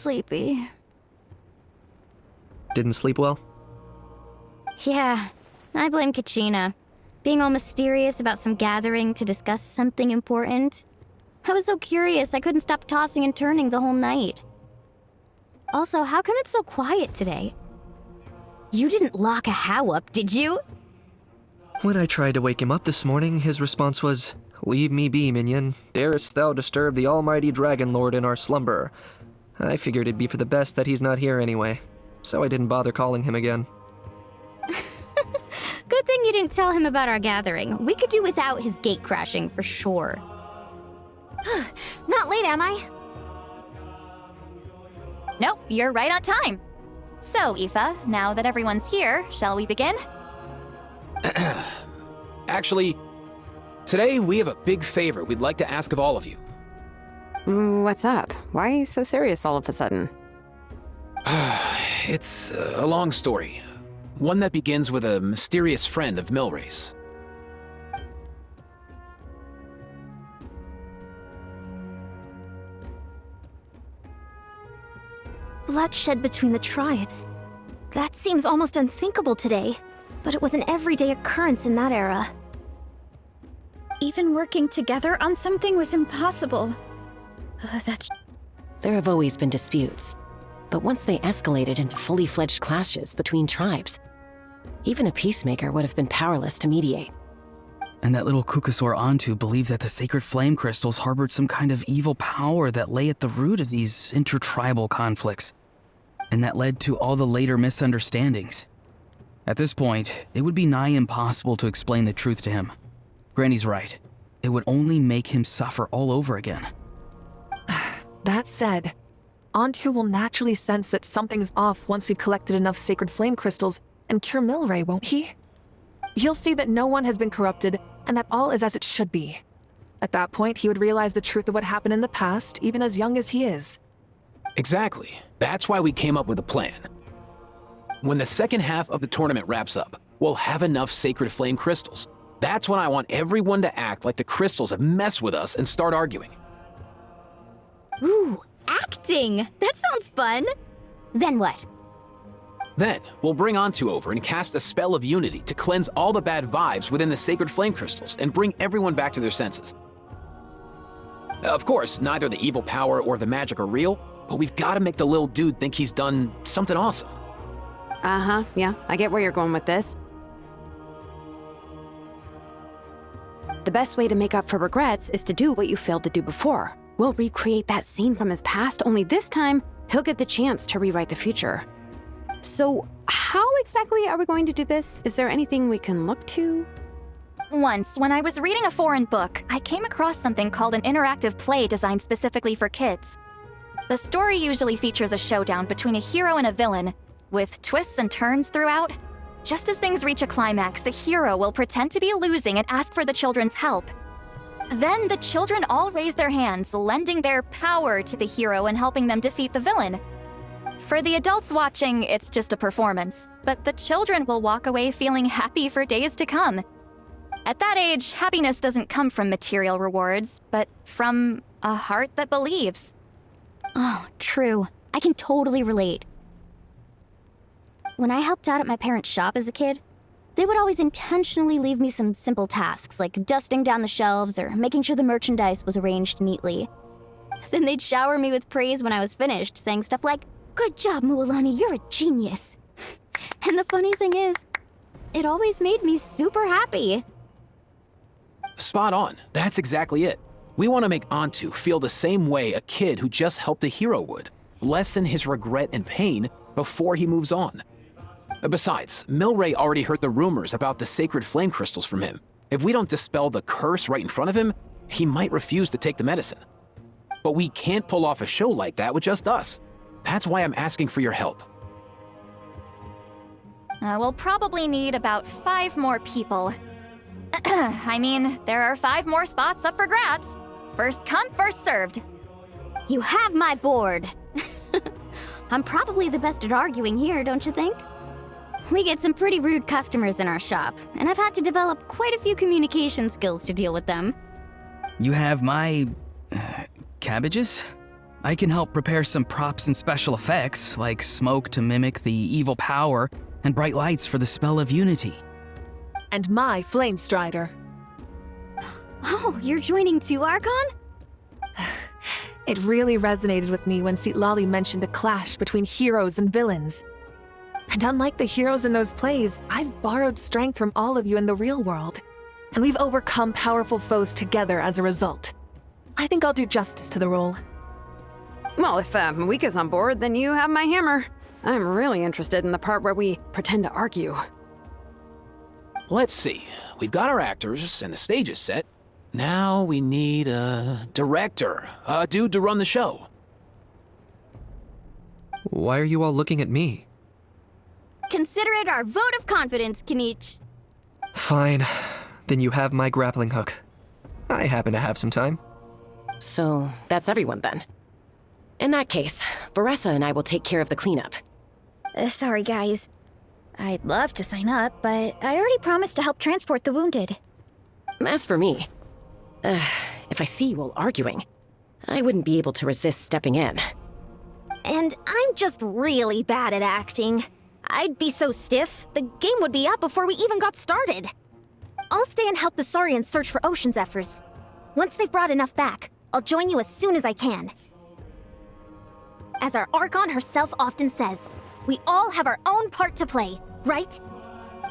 sleepy. Didn't sleep well? Yeah, I blame Kachina. Being all mysterious about some gathering to discuss something important. I was so curious I couldn't stop tossing and turning the whole night. Also, how come it's so quiet today? You didn't lock a How up, did you? When I tried to wake him up this morning, his response was, "Leave me be, minion. Darest thou disturb the almighty Dragon Lord in our slumber?" I figured it'd be for the best that he's not here anyway, so I didn't bother calling him again. Good thing you didn't tell him about our gathering. We could do without his gate crashing for sure. Not late, am I? Nope, you're right on time. So, Aoife, now that everyone's here, shall we begin? Actually, today we have a big favor we'd like to ask of all of you. What's up? Why so serious all of a sudden? It's a long story. One that begins with a mysterious friend of Milray's. Bloodshed between the tribes. That seems almost unthinkable today, but it was an everyday occurrence in that era. Even working together on something was impossible. There have always been disputes, but once they escalated into fully fledged clashes between tribes, even a peacemaker would have been powerless to mediate. And that little Kukasaur Antu believed that the sacred flame crystals harbored some kind of evil power that lay at the root of these intertribal conflicts, and that led to all the later misunderstandings. At this point, it would be nigh impossible to explain the truth to him. Granny's right. It would only make him suffer all over again. That said, Antu will naturally sense that something's off once you've collected enough sacred flame crystals and cure Milray, won't he? He'll see that no one has been corrupted and that all is as it should be. At that point, he would realize the truth of what happened in the past, even as young as he is. Exactly. That's why we came up with a plan. When the second half of the tournament wraps up, we'll have enough sacred flame crystals. That's when I want everyone to act like the crystals have messed with us and start arguing. Ooh, acting! That sounds fun! Then what? Then, we'll bring Antu over and cast a spell of unity to cleanse all the bad vibes within the sacred flame crystals and bring everyone back to their senses. Of course, neither the evil power or the magic are real, but we've got to make the little dude think he's done something awesome. Uh-huh, yeah, I get where you're going with this. The best way to make up for regrets is to do what you failed to do before. We'll recreate that scene from his past, only this time, he'll get the chance to rewrite the future. So, how exactly are we going to do this? Is there anything we can look to? Once, when I was reading a foreign book, I came across something called an interactive play designed specifically for kids. The story usually features a showdown between a hero and a villain, with twists and turns throughout. Just as things reach a climax, the hero will pretend to be losing and ask for the children's help. Then the children all raise their hands, lending their power to the hero and helping them defeat the villain. For the adults watching, it's just a performance, but the children will walk away feeling happy for days to come. At that age, happiness doesn't come from material rewards, but from a heart that believes. Oh, true. I can totally relate. When I helped out at my parents' shop as a kid, they would always intentionally leave me some simple tasks, like dusting down the shelves or making sure the merchandise was arranged neatly. Then they'd shower me with praise when I was finished, saying stuff like, "Good job, Mualani, you're a genius." And the funny thing is, it always made me super happy. Spot on. That's exactly it. We want to make Antu feel the same way a kid who just helped a hero would. Lessen his regret and pain before he moves on. Besides, Milray already heard the rumors about the sacred flame crystals from him. If we don't dispel the curse right in front of him, he might refuse to take the medicine. But we can't pull off a show like that with just us. That's why I'm asking for your help. We'll probably need about 5 more people. I mean, there are 5 more spots up for grabs. First come, first served. You have my board. I'm probably the best at arguing here, don't you think? We get some pretty rude customers in our shop, and I've had to develop quite a few communication skills to deal with them. You have my... cabbages? I can help prepare some props and special effects, like smoke to mimic the evil power and bright lights for the spell of unity. And my Flame Strider. Oh, you're joining too, Archon? It really resonated with me when Citlali mentioned a clash between heroes and villains. And unlike the heroes in those plays, I've borrowed strength from all of you in the real world. And we've overcome powerful foes together as a result. I think I'll do justice to the role. Well, if Mika's on board, then you have my hammer. I'm really interested in the part where we pretend to argue. Let's see. We've got our actors and the stage is set. Now we need a director, a dude to run the show. Why are you all looking at me? Consider it our vote of confidence, Kanich. Fine. Then you have my grappling hook. I happen to have some time. So, that's everyone then. In that case, Varessa and I will take care of the cleanup. Sorry, guys. I'd love to sign up, but I already promised to help transport the wounded. As for me, if I see you all arguing, I wouldn't be able to resist stepping in. And I'm just really bad at acting. I'd be so stiff, the game would be up before we even got started. I'll stay and help the Saurians search for ocean zephyrs. Once they've brought enough back, I'll join you as soon as I can. As our Archon herself often says, we all have our own part to play, right?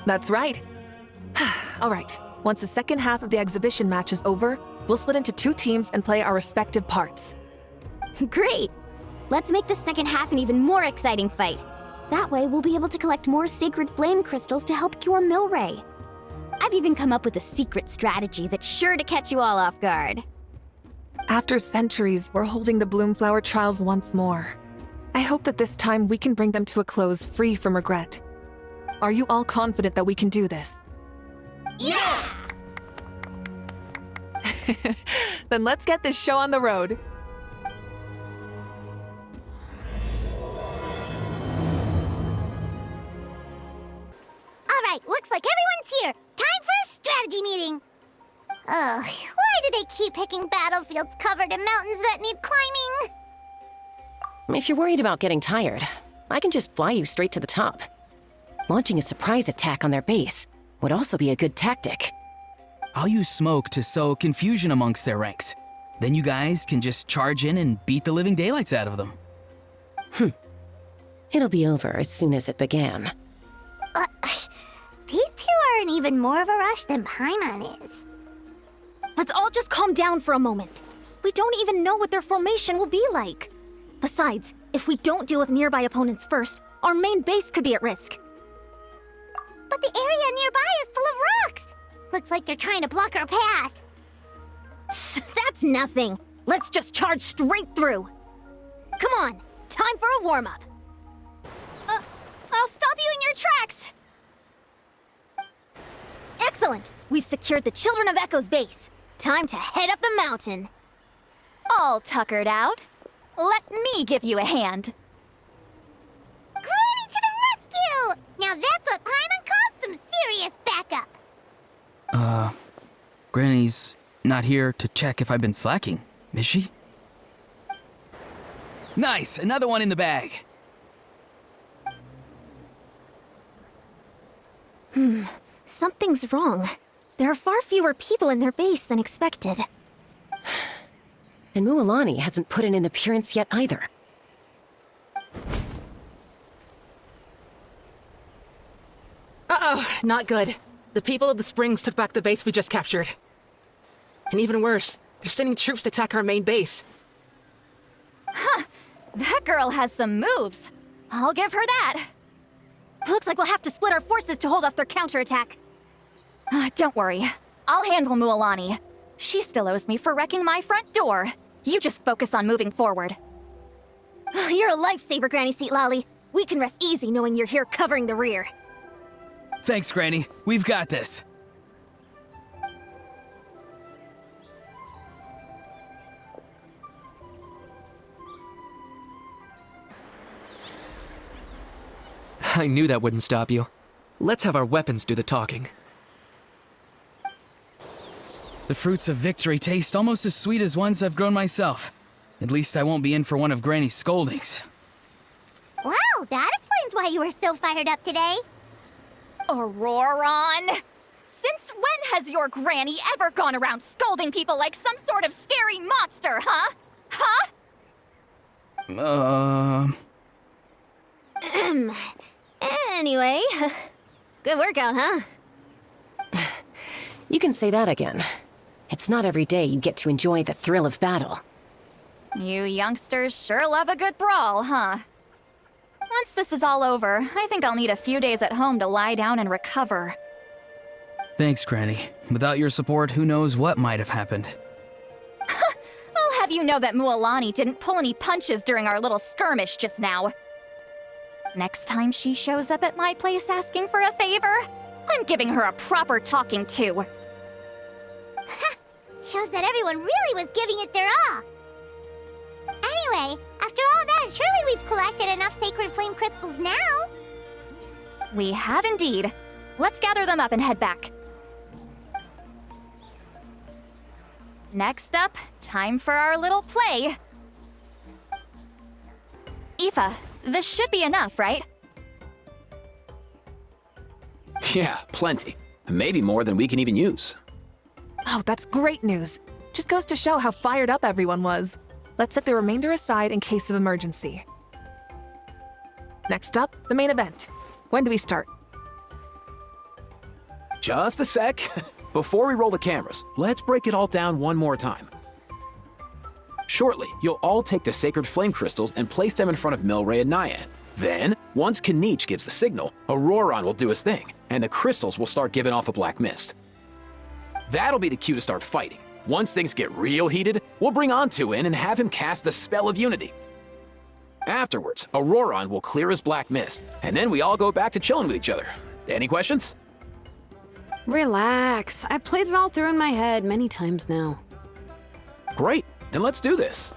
That's right. All right, once the second half of the exhibition match is over, we'll split into 2 teams and play our respective parts. Great! Let's make the second half an even more exciting fight. That way, we'll be able to collect more sacred flame crystals to help cure Milray. I've even come up with a secret strategy that's sure to catch you all off guard. After centuries, we're holding the Bloomflower trials once more. I hope that this time we can bring them to a close free from regret. Are you all confident that we can do this? Yeah! Then let's get this show on the road. All right, looks like everyone's here. Time for a strategy meeting. Ugh, why do they keep picking battlefields covered in mountains that need climbing? If you're worried about getting tired, I can just fly you straight to the top. Launching a surprise attack on their base would also be a good tactic. I'll use smoke to sow confusion amongst their ranks. Then you guys can just charge in and beat the living daylights out of them. It'll be over as soon as it began. These two are in even more of a rush than Paimon is. Let's all just calm down for a moment. We don't even know what their formation will be like. Besides, if we don't deal with nearby opponents first, our main base could be at risk. But the area nearby is full of rocks. Looks like they're trying to block our path. That's nothing. Let's just charge straight through. Come on, time for a warm-up. I'll stop you in your tracks. Excellent. We've secured the Children of Echo's base. Time to head up the mountain. All tuckered out. Let me give you a hand. Granny to the rescue! Now that's what Paimon calls some serious backup. Granny's not here to check if I've been slacking, is she? Nice! Another one in the bag! Something's wrong. There are far fewer people in their base than expected. And Mualani hasn't put in an appearance yet either. Uh-oh, not good. The people of the Springs took back the base we just captured. And even worse, they're sending troops to attack our main base. That girl has some moves. I'll give her that. Looks like we'll have to split our forces to hold off their counterattack. Don't worry. I'll handle Mualani. She still owes me for wrecking my front door. You just focus on moving forward. You're a lifesaver, Granny Citlali. We can rest easy knowing you're here covering the rear. Thanks, Granny. We've got this. I knew that wouldn't stop you. Let's have our weapons do the talking. The fruits of victory taste almost as sweet as ones I've grown myself. At least I won't be in for one of Granny's scoldings. Wow, that explains why you were so fired up today. Auroron! Since when has your granny ever gone around scolding people like some sort of scary monster, huh? Huh? Anyway, good workout, huh? You can say that again. It's not every day you get to enjoy the thrill of battle. You youngsters sure love a good brawl, huh? Once this is all over, I think I'll need a few days at home to lie down and recover. Thanks, Granny. Without your support, who knows what might have happened. I'll have you know that Mualani didn't pull any punches during our little skirmish just now. Next time she shows up at my place asking for a favor, I'm giving her a proper talking to. Shows that everyone really was giving it their all. Anyway, after all that, surely we've collected enough sacred flame crystals now. We have indeed. Let's gather them up and head back. Next up, time for our little play. Aoife, this should be enough, right? Yeah, plenty. Maybe more than we can even use. Oh, that's great news. Just goes to show how fired up everyone was. Let's set the remainder aside in case of emergency. Next up, the main event. When do we start? Just a sec. Before we roll the cameras, let's break it all down one more time. Shortly, you'll all take the sacred flame crystals and place them in front of Milray and Nyan. Then, once Kanich gives the signal, Auroron will do his thing, and the crystals will start giving off a black mist. That'll be the cue to start fighting. Once things get real heated, we'll bring Antu in and have him cast the spell of unity. Afterwards, Auroron will clear his black mist, and then we all go back to chilling with each other. Any questions? Relax. I've played it all through in my head many times now. Great, then let's do this.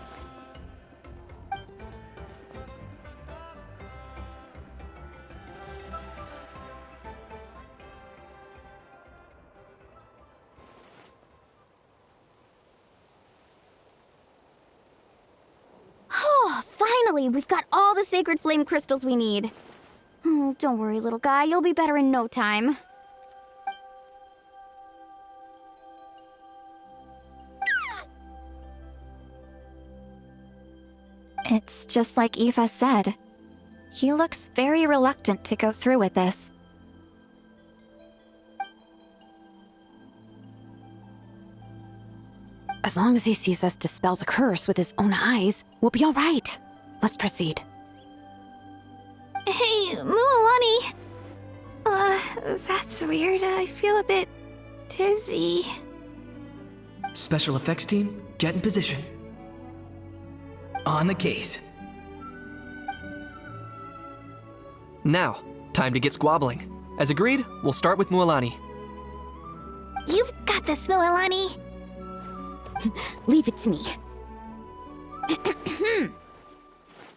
Oh, finally, we've got all the sacred flame crystals we need. Oh, don't worry, little guy. You'll be better in no time. It's just like Aoife said. He looks very reluctant to go through with this. As long as he sees us dispel the curse with his own eyes, we'll be all right. Let's proceed. Hey, Mualani. That's weird. I feel a bit dizzy. Special effects team, get in position. On the case. Now, time to get squabbling. As agreed, we'll start with Mualani. You've got this, Mualani. Leave it to me.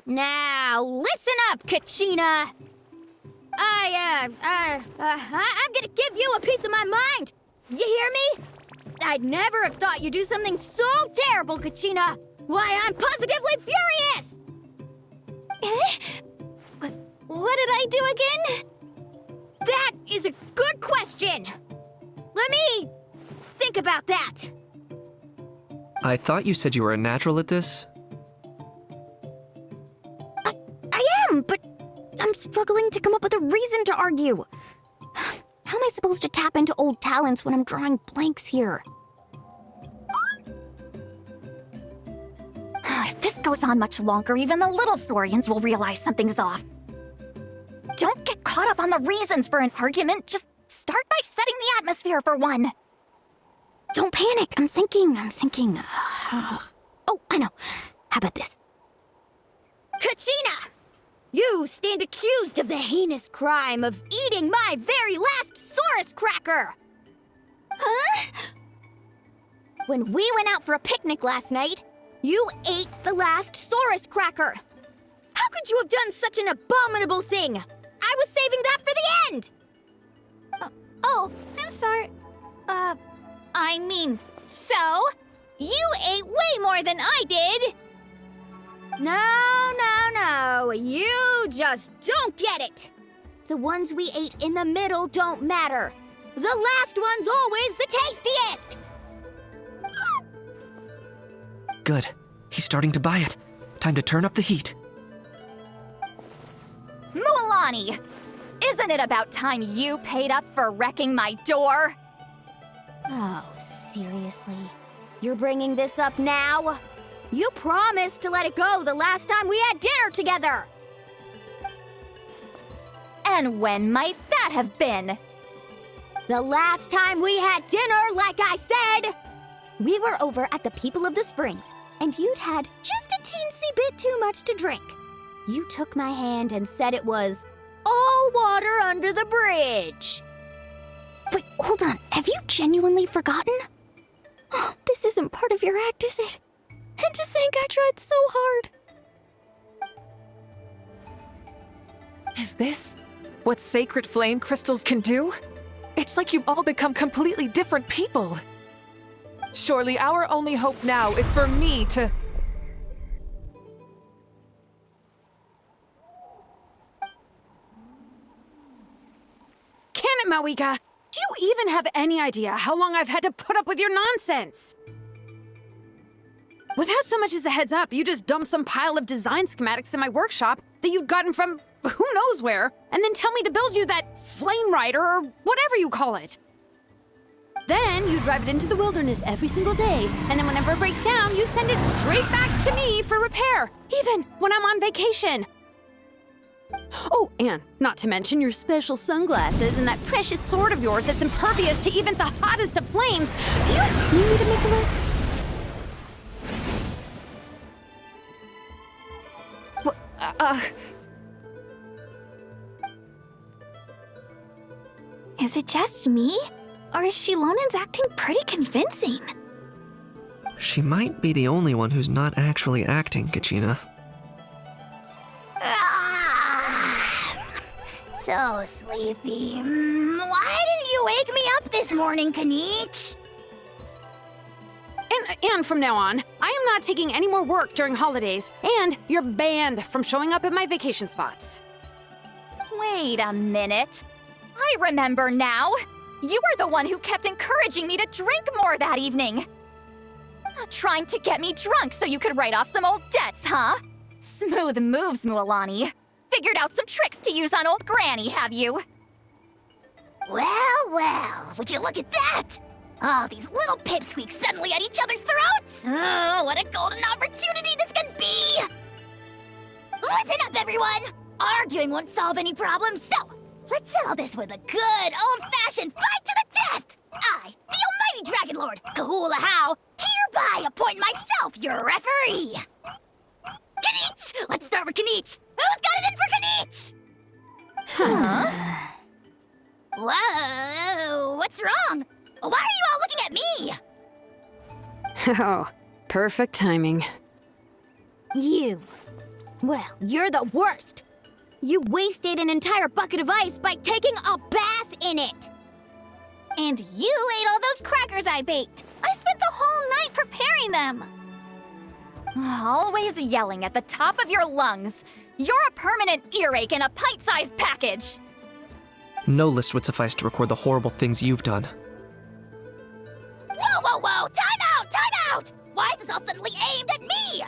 Now, listen up, Kachina. I'm gonna give you a piece of my mind. You hear me? I'd never have thought you'd do something so terrible, Kachina. Why, I'm positively furious! What did I do again? That is a good question. Let me think about that. I thought you said you were a natural at this. I am, but I'm struggling to come up with a reason to argue. How am I supposed to tap into old talents when I'm drawing blanks here? If this goes on much longer, even the little Saurians will realize something's off. Don't get caught up on the reasons for an argument. Just start by setting the atmosphere for one. Don't panic. I'm thinking. Oh, I know. How about this? Kachina! You stand accused of the heinous crime of eating my very last Saurus cracker! Huh? When we went out for a picnic last night, you ate the last Saurus cracker. How could you have done such an abominable thing? I was saving that for the end! Oh, I'm sorry. I mean, so? You ate way more than I did! No. You just don't get it. The ones we ate in the middle don't matter. The last one's always the tastiest. Good. He's starting to buy it. Time to turn up the heat. Mualani! Isn't it about time you paid up for wrecking my door? Oh, seriously? You're bringing this up now? You promised to let it go the last time we had dinner together! And when might that have been? The last time we had dinner, like I said! We were over at the People of the Springs, and you'd had just a teensy bit too much to drink. You took my hand and said it was all water under the bridge. Wait, hold on. Have you genuinely forgotten? Oh, this isn't part of your act, is it? And to think I tried so hard. Is this what sacred flame crystals can do? It's like you've all become completely different people. Surely our only hope now is for me to... Can it, Mawika? Do you even have any idea how long I've had to put up with your nonsense? Without so much as a heads up, you just dumped some pile of design schematics in my workshop that you'd gotten from who knows where, and then tell me to build you that flame rider or whatever you call it. Then you drive it into the wilderness every single day, and then whenever it breaks down, you send it straight back to me for repair, even when I'm on vacation. Oh, and not to mention your special sunglasses and that precious sword of yours that's impervious to even the hottest of flames. Do you need me to make a list? Is it just me? Or is Shilonen's acting pretty convincing? She might be the only one who's not actually acting, Kachina. So sleepy. Why didn't you wake me up this morning, Kanich? And from now on, I am not taking any more work during holidays, and you're banned from showing up at my vacation spots. Wait a minute. I remember now. You were the one who kept encouraging me to drink more that evening. Trying to get me drunk so you could write off some old debts, huh? Smooth moves, Mualani. Figured out some tricks to use on old Granny, have you? Well, would you look at that? Oh, these little pipsqueaks suddenly at each other's throats! Oh, what a golden opportunity this could be! Listen up, everyone! Arguing won't solve any problems, so let's settle this with a good, old-fashioned fight to the death! I, the almighty Dragon Lord, Coatepec, hereby appoint myself your referee! Kanich! Let's start with Kanich! Who's got it in for Kanich? Huh? Whoa, what's wrong? Why are you all looking at me? Oh, perfect timing. You. Well, you're the worst. You wasted an entire bucket of ice by taking a bath in it. And you ate all those crackers I baked. I spent the whole night preparing them. Always yelling at the top of your lungs. You're a permanent earache in a pint-sized package. No list would suffice to record the horrible things you've done. Whoa! Time out! Why is this all suddenly aimed at me?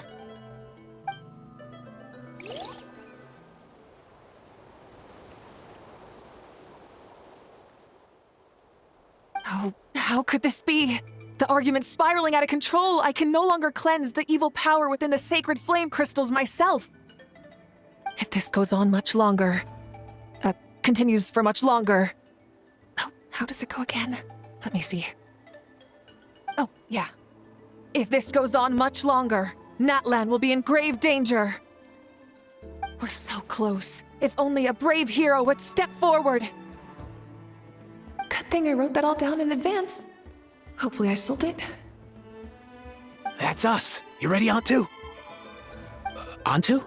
Oh, how could this be? The argument's spiraling out of control. I can no longer cleanse the evil power within the sacred flame crystals myself. If this goes on much longer, continues for much longer. Oh, how does it go again? Let me see. Oh, yeah. If this goes on much longer, Natlan will be in grave danger. We're so close. If only a brave hero would step forward. Good thing I wrote that all down in advance. Hopefully I sold it. That's us. You ready, Antu? Antu?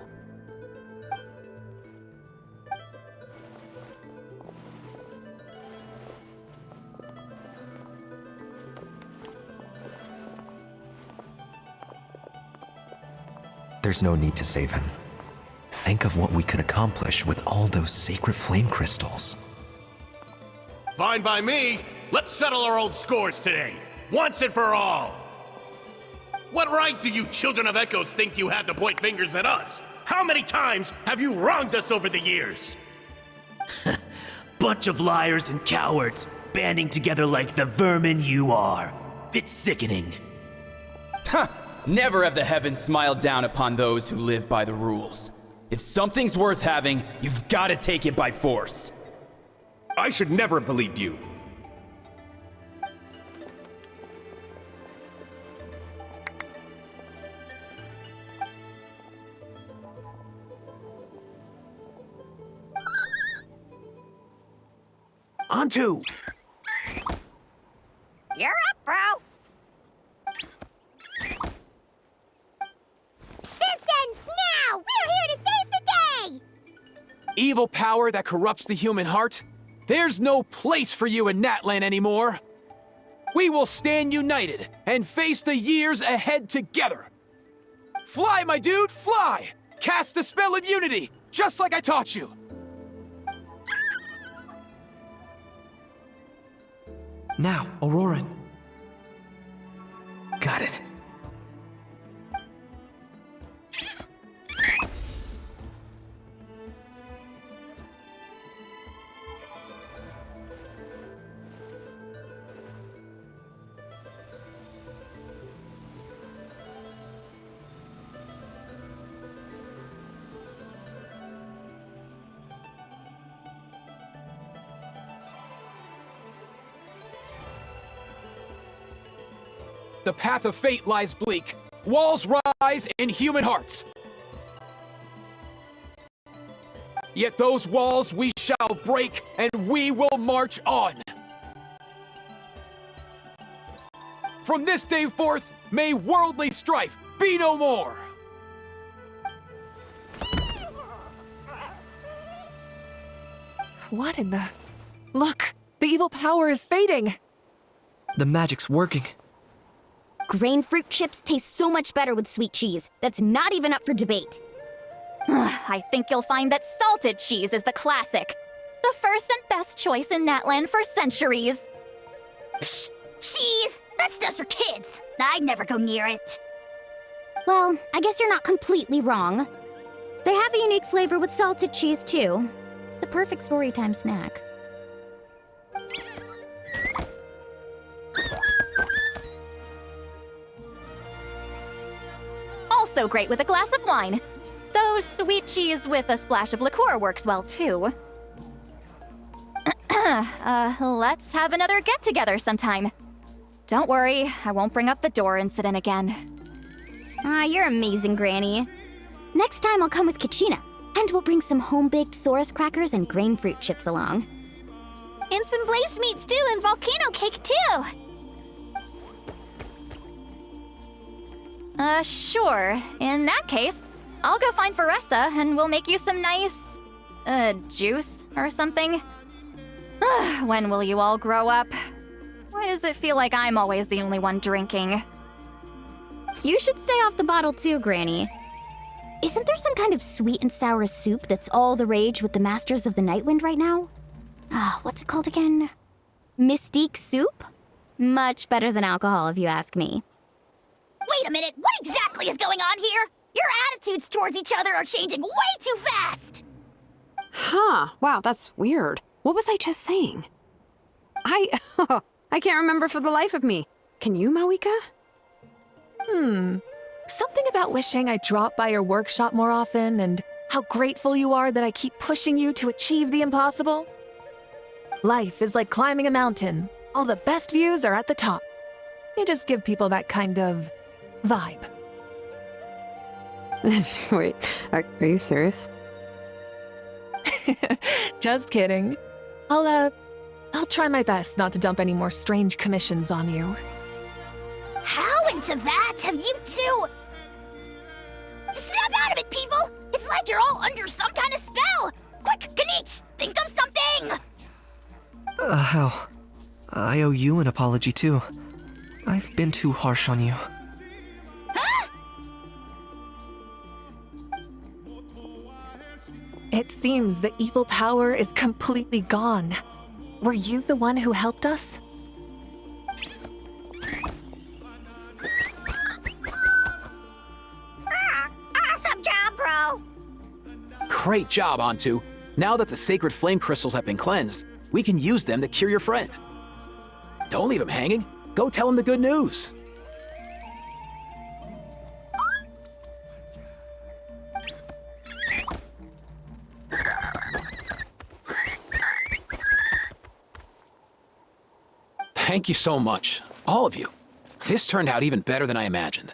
There's no need to save him. Think of what we could accomplish with all those sacred flame crystals. Fine by me. Let's settle our old scores today, once and for all. What right do you children of Echoes think you have to point fingers at us? How many times have you wronged us over the years? Bunch of liars and cowards, banding together like the vermin you are. It's sickening. Huh! Never have the heavens smiled down upon those who live by the rules. If something's worth having, you've got to take it by force. I should never have believed you. Onto! You're up, bro! This ends now! We're here to save the day! Evil power that corrupts the human heart? There's no place for you in Natlan anymore! We will stand united and face the years ahead together! Fly, my dude, fly! Cast the spell of unity, just like I taught you! Now, Auroran. Got it. The path of fate lies bleak. Walls rise in human hearts. Yet those walls we shall break, and we will march on. From this day forth, may worldly strife be no more. What in the... Look, the evil power is fading. The magic's working. Grain fruit chips taste so much better with sweet cheese. That's not even up for debate. I think you'll find that salted cheese is the classic. The first and best choice in Natlan for centuries. Psh, cheese! That stuff's for kids. I'd never go near it. Well, I guess you're not completely wrong. They have a unique flavor with salted cheese, too. The perfect storytime snack. Also great with a glass of wine. Though sweet cheese with a splash of liqueur works well, too. Let's have another get-together sometime. Don't worry, I won't bring up the door incident again. You're amazing, Granny. Next time I'll come with Kachina, and we'll bring some home-baked Saurus crackers and grain fruit chips along. And some blaze meat stew and volcano cake, too! Sure. In that case, I'll go find Faressa and we'll make you some nice... juice or something. When will you all grow up? Why does it feel like I'm always the only one drinking? You should stay off the bottle too, Granny. Isn't there some kind of sweet and sour soup that's all the rage with the Masters of the Nightwind right now? What's it called again? Mystique soup? Much better than alcohol, if you ask me. Wait a minute, what exactly is going on here? Your attitudes towards each other are changing way too fast! Huh. Wow, that's weird. What was I just saying? I can't remember for the life of me. Can you, Mawika? Something about wishing I dropped by your workshop more often and how grateful you are that I keep pushing you to achieve the impossible. Life is like climbing a mountain. All the best views are at the top. You just give people that kind of vibe. Wait, are you serious? Just kidding. I'll try my best not to dump any more strange commissions on you. How in Teyvat have you two... Snap out of it, people! It's like you're all under some kind of spell! Quick, Kanich, think of something! How? I owe you an apology, too. I've been too harsh on you. Huh? It seems the evil power is completely gone. Were you the one who helped us? Awesome job, bro! Great job, Antu. Now that the sacred flame crystals have been cleansed, we can use them to cure your friend. Don't leave him hanging. Go tell him the good news. Thank you so much, all of you. This turned out even better than I imagined.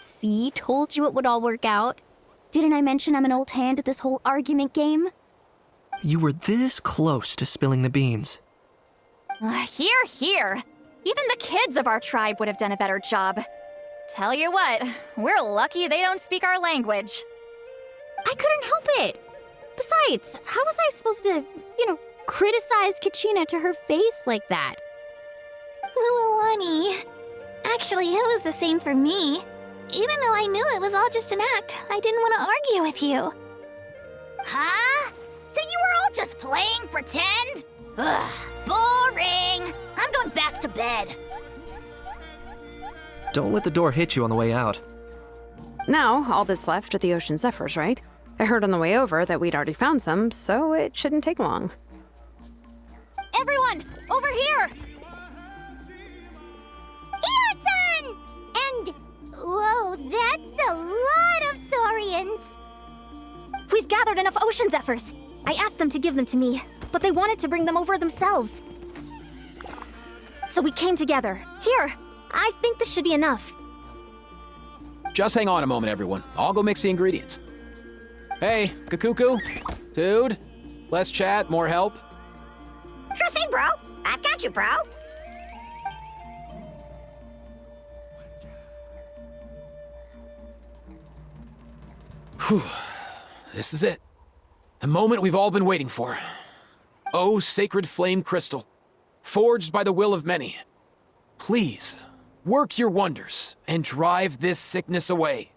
See, told you it would all work out. Didn't I mention I'm an old hand at this whole argument game? You were this close to spilling the beans. Hear, hear. Even the kids of our tribe would have done a better job. Tell you what, we're lucky they don't speak our language. I couldn't help it. Besides, how was I supposed to, criticize Kachina to her face like that? Well, honey. Actually, it was the same for me. Even though I knew it was all just an act, I didn't want to argue with you. Huh? So you were all just playing pretend? Ugh, boring! I'm going back to bed. Don't let the door hit you on the way out. Now, all that's left are the ocean zephyrs, right? I heard on the way over that we'd already found some, so it shouldn't take long. Everyone, over here! Ian-san! And... whoa, that's a lot of saurians! We've gathered enough ocean zephyrs. I asked them to give them to me, but they wanted to bring them over themselves. So we came together. Here, I think this should be enough. Just hang on a moment, everyone. I'll go mix the ingredients. Hey, Kakuku, dude, less chat, more help. Sure thing, bro. I've got you, bro. Whew. This is it. The moment we've all been waiting for. Oh, sacred flame crystal, forged by the will of many. Please, work your wonders and drive this sickness away.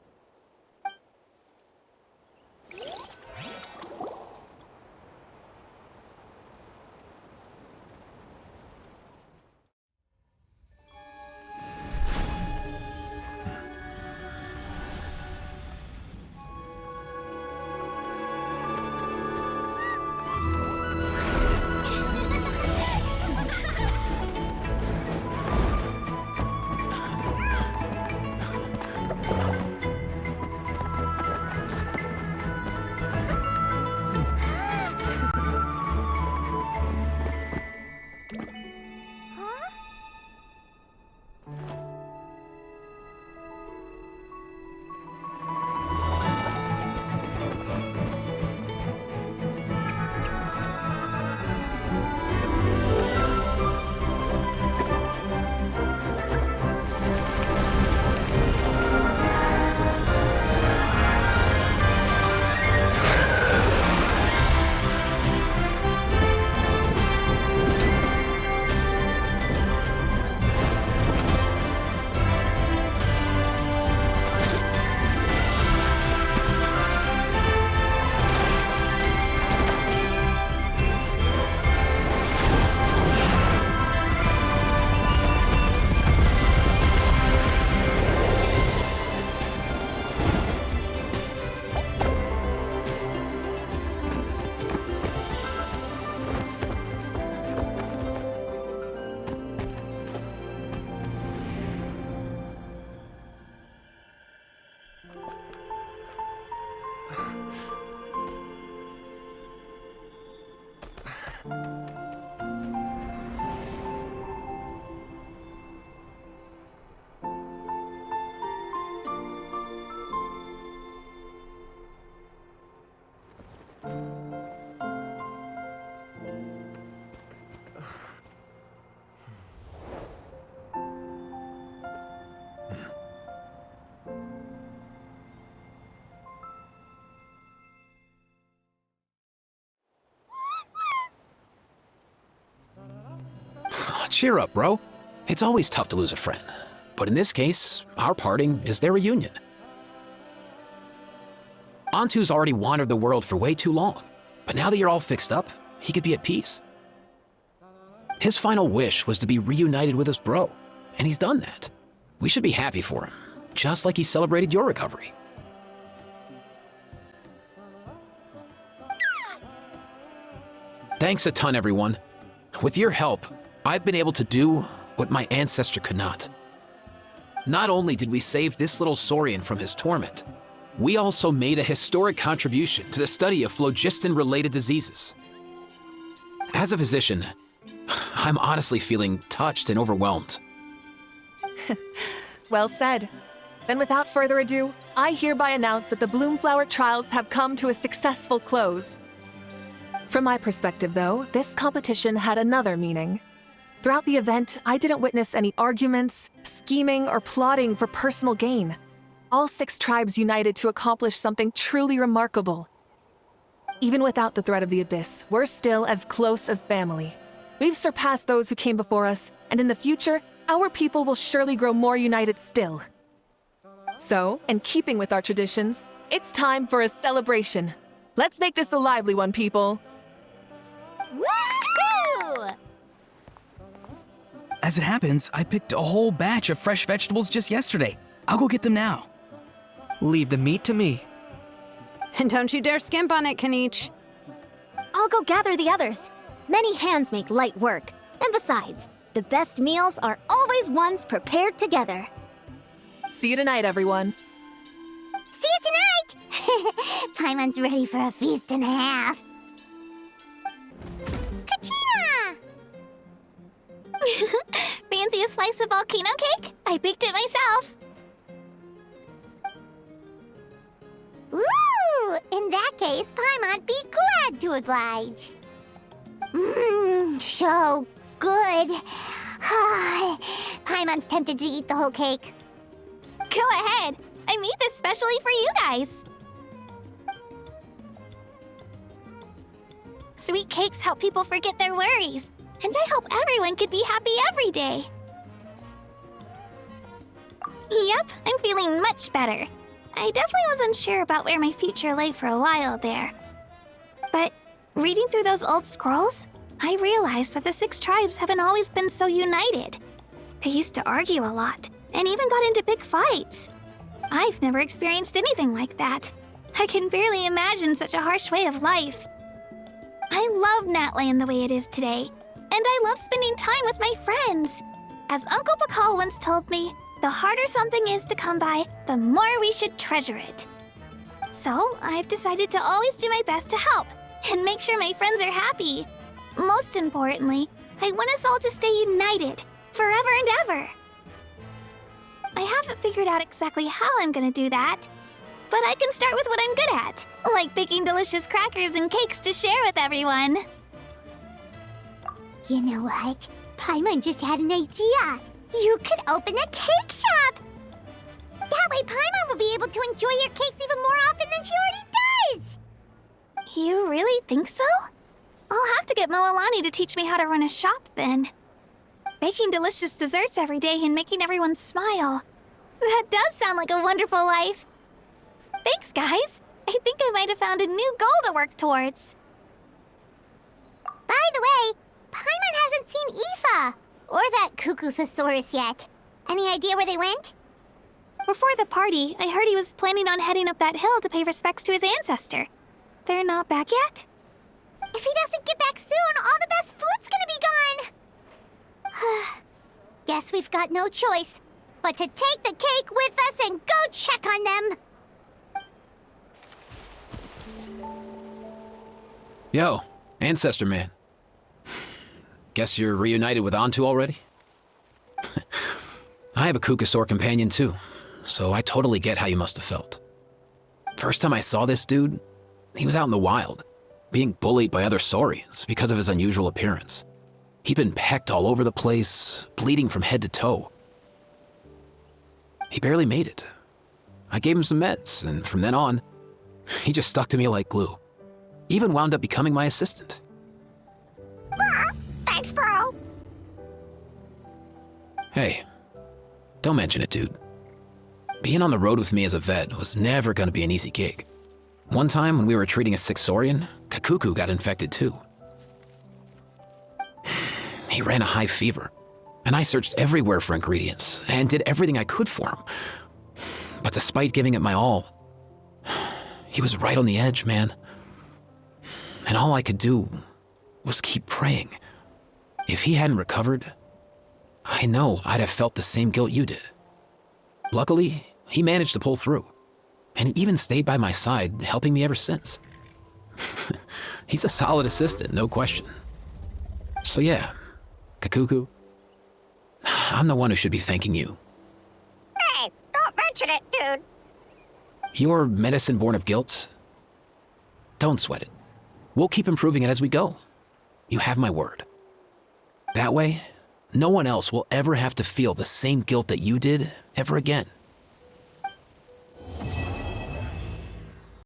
Cheer up, bro. It's always tough to lose a friend. But in this case, our parting is their reunion. Antu's already wandered the world for way too long, but now that you're all fixed up, he could be at peace. His final wish was to be reunited with his bro, and he's done that. We should be happy for him, just like he celebrated your recovery. Thanks a ton, everyone. With your help, I've been able to do what my ancestor could not. Not only did we save this little saurian from his torment, we also made a historic contribution to the study of phlogiston-related diseases. As a physician, I'm honestly feeling touched and overwhelmed. Well said. Then without further ado, I hereby announce that the Bloomflower trials have come to a successful close. From my perspective, though, this competition had another meaning. Throughout the event, I didn't witness any arguments, scheming, or plotting for personal gain. All 6 tribes united to accomplish something truly remarkable. Even without the threat of the Abyss, we're still as close as family. We've surpassed those who came before us, and in the future, our people will surely grow more united still. So, in keeping with our traditions, it's time for a celebration. Let's make this a lively one, people. Woohoo! As it happens, I picked a whole batch of fresh vegetables just yesterday. I'll go get them now. Leave the meat to me. And don't you dare skimp on it, Kanich. I'll go gather the others. Many hands make light work. And besides, the best meals are always ones prepared together. See you tonight, everyone. See you tonight! Paimon's ready for a feast and a half. Kachina! Fancy a slice of volcano cake? I baked it myself. Ooh! In that case, Paimon'd be glad to oblige. Mmm, so good. Paimon's tempted to eat the whole cake. Go ahead. I made this specially for you guys. Sweet cakes help people forget their worries, and I hope everyone could be happy every day. Yep, I'm feeling much better. I definitely was unsure about where my future lay for a while there. But reading through those old scrolls, I realized that the 6 tribes haven't always been so united. They used to argue a lot, and even got into big fights. I've never experienced anything like that. I can barely imagine such a harsh way of life. I love Natlan the way it is today, and I love spending time with my friends. As Uncle Pakal once told me, the harder something is to come by, the more we should treasure it. So, I've decided to always do my best to help, and make sure my friends are happy. Most importantly, I want us all to stay united, forever and ever. I haven't figured out exactly how I'm gonna do that, but I can start with what I'm good at, like baking delicious crackers and cakes to share with everyone. You know what? Paimon just had an idea. You could open a cake shop! That way Paimon will be able to enjoy your cakes even more often than she already does! You really think so? I'll have to get Moalani to teach me how to run a shop then. Baking delicious desserts every day and making everyone smile. That does sound like a wonderful life. Thanks, guys. I think I might have found a new goal to work towards. By the way, Paimon hasn't seen Aoife or that cuckoo thesaurus yet. Any idea where they went? Before the party, I heard he was planning on heading up that hill to pay respects to his ancestor. They're not back yet? If he doesn't get back soon, all the best food's gonna be gone! Guess we've got no choice but to take the cake with us and go check on them! Yo, Ancestor Man. Guess you're reunited with Antu already? I have a Kukasaur companion too, so I totally get how you must have felt. First time I saw this dude, he was out in the wild, being bullied by other saurians because of his unusual appearance. He'd been pecked all over the place, bleeding from head to toe. He barely made it. I gave him some meds, and from then on, he just stuck to me like glue. Even wound up becoming my assistant. Thanks, bro! Hey, don't mention it, dude. Being on the road with me as a vet was never gonna be an easy gig. One time when we were treating a sick Saurian, Kakuku got infected too. He ran a high fever, and I searched everywhere for ingredients and did everything I could for him. But despite giving it my all, he was right on the edge, man. And all I could do was keep praying. If he hadn't recovered, I know I'd have felt the same guilt you did. Luckily, he managed to pull through, and he even stayed by my side, helping me ever since. He's a solid assistant, no question. So yeah, Kakuku, I'm the one who should be thanking you. Hey, don't mention it, dude. Your medicine born of guilt? Don't sweat it. We'll keep improving it as we go. You have my word. That way, no one else will ever have to feel the same guilt that you did ever again.